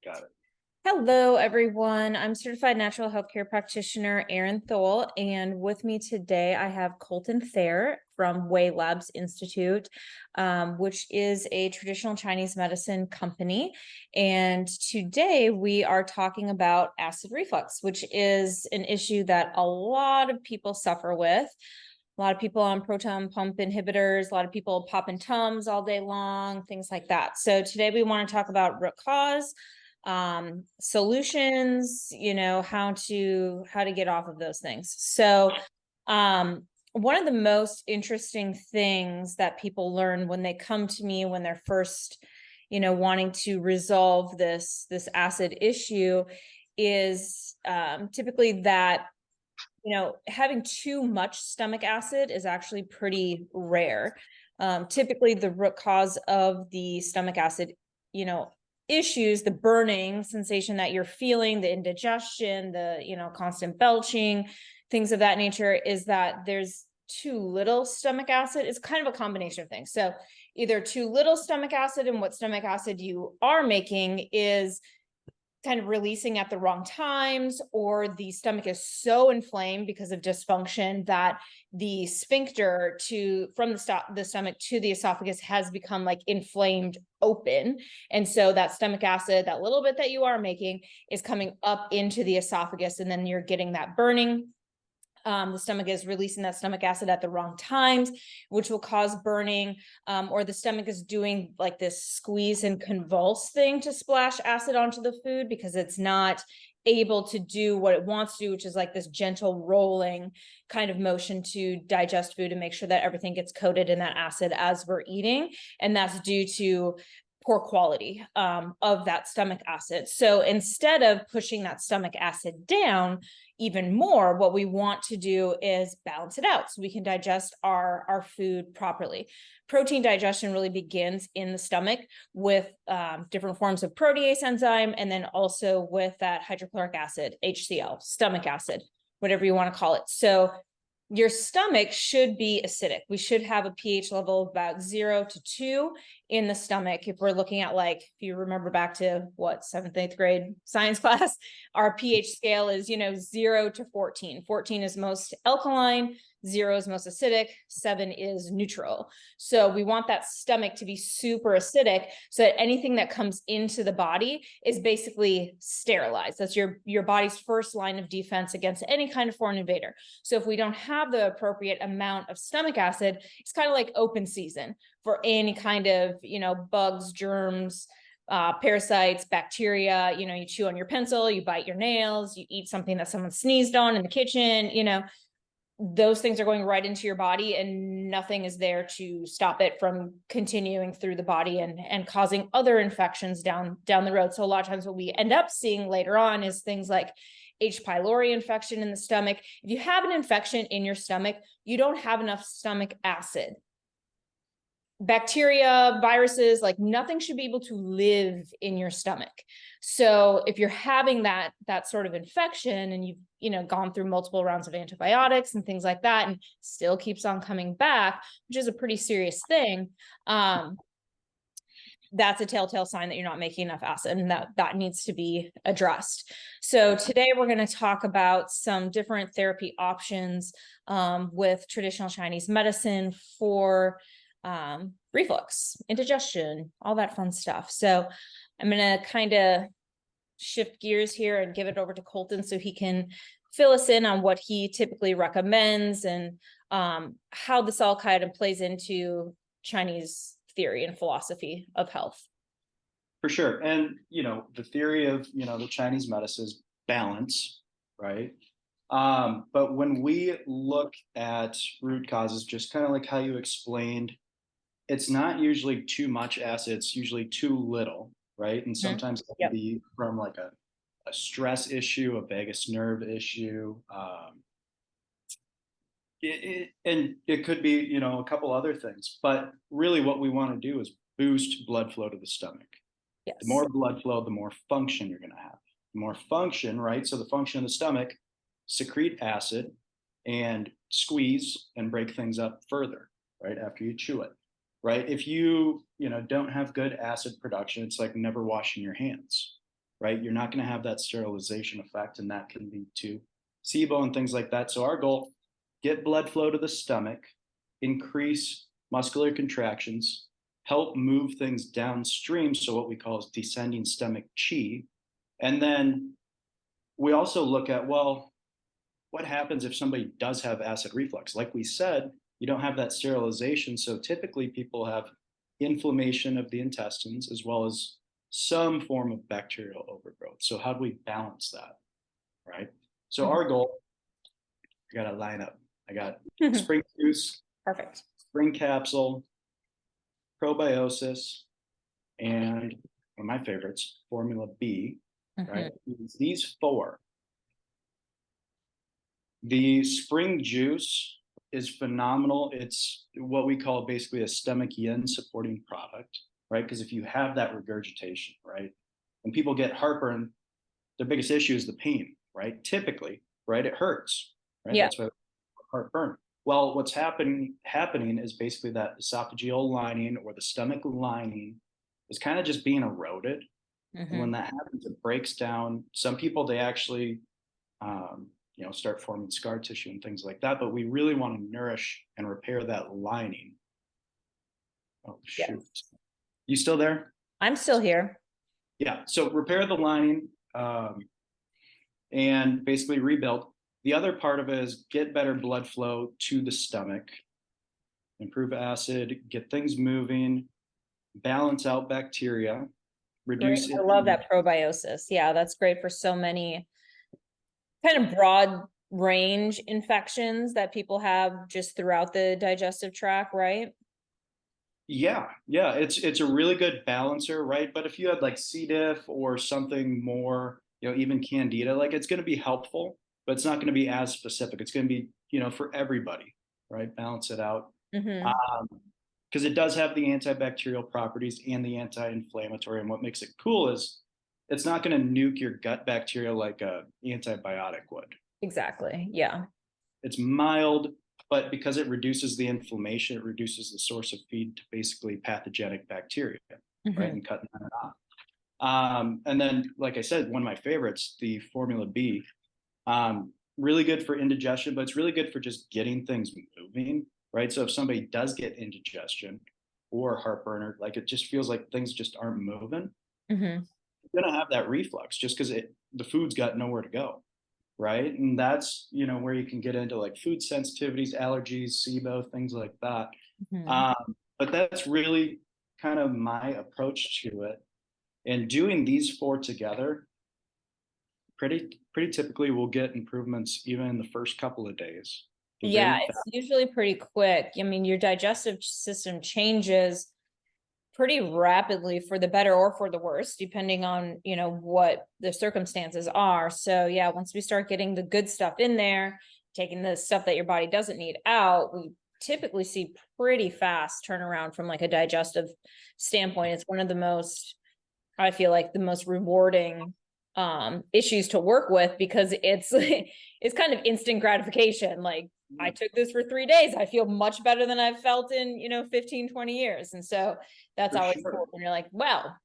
Got it. Hello, everyone. I'm certified natural healthcare practitioner Erin Thole, and with me today I have Colton Thayer from Wei Labs Institute, which is a traditional Chinese medicine company. And today we are talking about acid reflux, which is an issue that a lot of people suffer with. A lot of people on proton pump inhibitors, a lot of people popping Tums all day long, things like that. So today we want to talk about root cause, solutions, how to get off of those things. So one of the most interesting things that people learn when they come to me when they're first wanting to resolve this acid issue is typically that having too much stomach acid is actually pretty rare. Typically the root cause of the stomach acid issues, the burning sensation that you're feeling, the indigestion, the constant belching, things of that nature, is that there's too little stomach acid. It's kind of a combination of things. So either too little stomach acid, and what stomach acid you are making is kind of releasing at the wrong times, or the stomach is so inflamed because of dysfunction that the sphincter from the stomach to the esophagus has become like inflamed open. And so that stomach acid, that little bit that you are making, is coming up into the esophagus, and then you're getting that burning. The stomach is releasing that stomach acid at the wrong times, which will cause burning, or the stomach is doing like this squeeze and convulse thing to splash acid onto the food because it's not able to do what it wants to do, which is like this gentle rolling kind of motion to digest food and make sure that everything gets coated in that acid as we're eating. And that's due to poor quality of that stomach acid. So instead of pushing that stomach acid down even more, what we want to do is balance it out so we can digest our food properly. Protein digestion really begins in the stomach with different forms of protease enzyme, and then also with that hydrochloric acid, HCl, stomach acid, whatever you want to call it. So your stomach should be acidic. We should have a pH level of about 0 to 2 in the stomach. If we're looking at, like, if you remember back to what, 7th, 8th grade science class, our pH scale is, 0 to 14. 14 is most alkaline, 0 is most acidic, 7 is neutral. So we want that stomach to be super acidic so that anything that comes into the body is basically sterilized. That's your body's first line of defense against any kind of foreign invader. So if we don't have the appropriate amount of stomach acid, it's kind of like open season for any kind of, bugs, germs, parasites, bacteria. You chew on your pencil, you bite your nails, you eat something that someone sneezed on in the kitchen, those things are going right into your body, and nothing is there to stop it from continuing through the body and causing other infections down the road. So a lot of times what we end up seeing later on is things like H. pylori infection in the stomach. If you have an infection in your stomach, you don't have enough stomach acid. Bacteria, viruses, like nothing should be able to live in your stomach. So if you're having that sort of infection, and you've gone through multiple rounds of antibiotics and things like that, and still keeps on coming back, which is a pretty serious thing, that's a telltale sign that you're not making enough acid, and that needs to be addressed. So today we're going to talk about some different therapy options with traditional Chinese medicine for reflux, indigestion, all that fun stuff. So I'm going to kind of shift gears here and give it over to Colton so he can fill us in on what he typically recommends, and how this all kind of plays into Chinese theory and philosophy of health. For sure. And, the theory of, the Chinese medicine is balance, right? But when we look at root causes, just kind of like how you explained, it's not usually too much acid, it's usually too little, right? And sometimes it can Yep. be from like a stress issue, a vagus nerve issue. And it could be, a couple other things. But really, what we want to do is boost blood flow to the stomach. The Yes. more blood flow, the more function you're going to have. The more function, right? So the function of the stomach, secrete acid and squeeze and break things up further, right? After you chew it, right? If you, don't have good acid production, it's like never washing your hands, right? You're not going to have that sterilization effect, and that can lead to SIBO and things like that. So our goal, get blood flow to the stomach, increase muscular contractions, help move things downstream. So what we call is descending stomach chi. And then we also look at, well, what happens if somebody does have acid reflux? Like we said, you don't have that sterilization. So typically people have inflammation of the intestines as well as some form of bacterial overgrowth. So how do we balance that? Right. So our goal, I got to line up. I got spring juice, Perfect. spring capsule, probiosis, and one of my favorites, formula B, right? These four. The spring juice is phenomenal. It's what we call basically a stomach yin supporting product, right? Because if you have that regurgitation, right, when people get heartburn, their biggest issue is the pain, right? Typically, right? It hurts, right? Yeah. That's why heartburn. Well, what's happening is basically that esophageal lining or the stomach lining is kind of just being eroded. And when that happens, it breaks down. Some people, they actually, start forming scar tissue and things like that. But we really want to nourish and repair that lining. Oh, shoot. Yes. You still there? I'm still here. Yeah. So repair the lining and basically rebuild. The other part of it is get better blood flow to the stomach, improve acid, get things moving, balance out bacteria, reduce. I love that probiosis. Yeah, that's great for so many kind of broad range infections that people have just throughout the digestive tract, right? Yeah, it's a really good balancer, right? But if you had like C. diff or something more, even candida, like it's going to be helpful, but it's not going to be as specific. It's going to be, for everybody, right? Balance it out. Because it does have the antibacterial properties and the anti-inflammatory. And what makes it cool is it's not going to nuke your gut bacteria like a antibiotic would. Exactly. Yeah. It's mild, but because it reduces the inflammation, it reduces the source of feed to basically pathogenic bacteria, right? And cutting that off. And then, like I said, one of my favorites, the formula B, really good for indigestion, but it's really good for just getting things moving, right? So if somebody does get indigestion or heartburn, or like it just feels like things just aren't moving, you're gonna have that reflux just because the food's got nowhere to go, right? And that's where you can get into like food sensitivities, allergies, SIBO, things like that. But that's really kind of my approach to it. And doing these four together, pretty typically we'll get improvements even in the first couple of days. Yeah, it's usually pretty quick. I mean, your digestive system changes pretty rapidly for the better or for the worse, depending on, what the circumstances are. So yeah, once we start getting the good stuff in there, taking the stuff that your body doesn't need out, we typically see pretty fast turnaround from like a digestive standpoint. It's one of the most, I feel like the most rewarding issues to work with, because it's kind of instant gratification. Like, I took this for 3 days. I feel much better than I've felt in, 15, 20 years. And so that's always cool when you're like, well,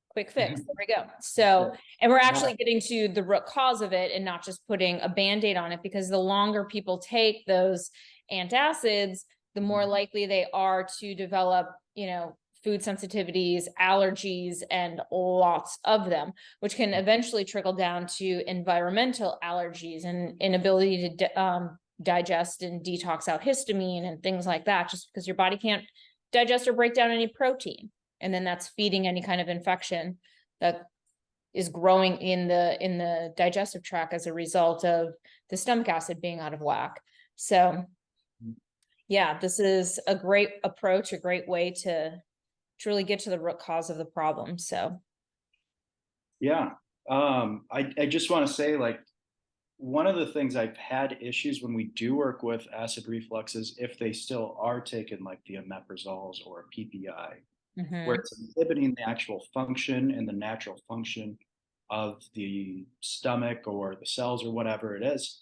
quick fix. There we go. So, and we're actually getting to the root cause of it and not just putting a Band-Aid on it, because the longer people take those antacids, the more likely they are to develop, food sensitivities, allergies, and lots of them, which can eventually trickle down to environmental allergies and inability to digest and detox out histamine and things like that, just because your body can't digest or break down any protein. And then that's feeding any kind of infection that is growing in the digestive tract as a result of the stomach acid being out of whack. So yeah, this is a great approach, a great way to truly get to the root cause of the problem. So yeah, I just want to say, like, one of the things I've had issues when we do work with acid reflux is if they still are taking like the omeprazoles or a PPI, where it's inhibiting the actual function and the natural function of the stomach or the cells or whatever it is.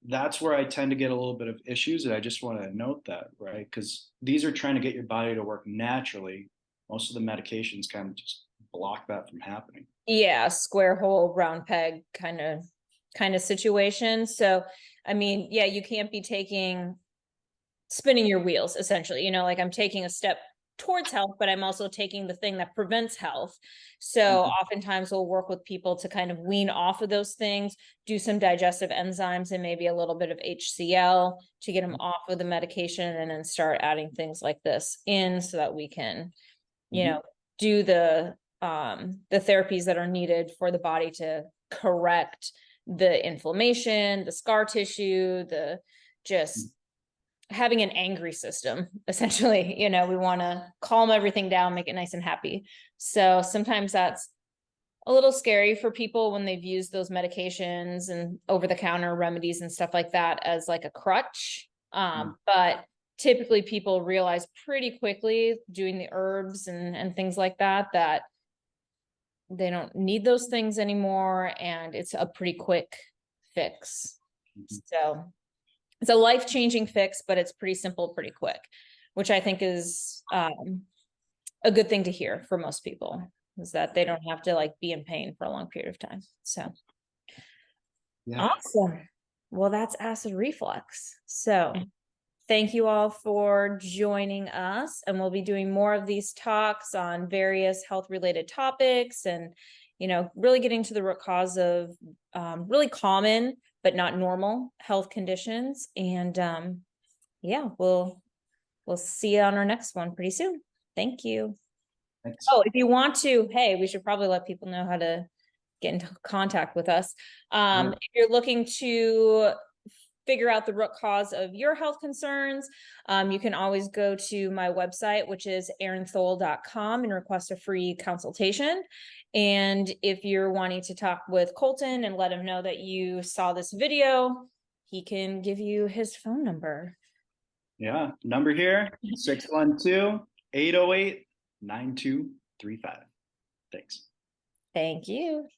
That's where I tend to get a little bit of issues. And I just want to note that, right? Because these are trying to get your body to work naturally. Most of the medications kind of just block that from happening. Yeah, square hole, round peg kind of situation. So, I mean, yeah, you can't be spinning your wheels essentially, like I'm taking a step towards health, but I'm also taking the thing that prevents health. So oftentimes we'll work with people to kind of wean off of those things, do some digestive enzymes and maybe a little bit of HCl to get them off of the medication, and then start adding things like this in so that we can, do the therapies that are needed for the body to correct the inflammation, the scar tissue, the just having an angry system, essentially. We want to calm everything down, make it nice and happy. So sometimes that's a little scary for people when they've used those medications and over-the-counter remedies and stuff like that as like a crutch. But typically people realize pretty quickly doing the herbs and things like that they don't need those things anymore, and it's a pretty quick fix. So it's a life-changing fix, but it's pretty simple, pretty quick, which I think is a good thing to hear for most people, is that they don't have to like be in pain for a long period of time. So awesome. Well, that's acid reflux. So thank you all for joining us, and we'll be doing more of these talks on various health-related topics, and really getting to the root cause of really common but not normal health conditions. And yeah, we'll see you on our next one pretty soon. Thank you. Thanks. Oh, if you want to, hey, we should probably let people know how to get into contact with us. If you're looking to figure out the root cause of your health concerns, you can always go to my website, which is erinthole.com, and request a free consultation. And if you're wanting to talk with Colton and let him know that you saw this video, he can give you his phone number. Yeah, number here, 612-808-9235. Thanks. Thank you.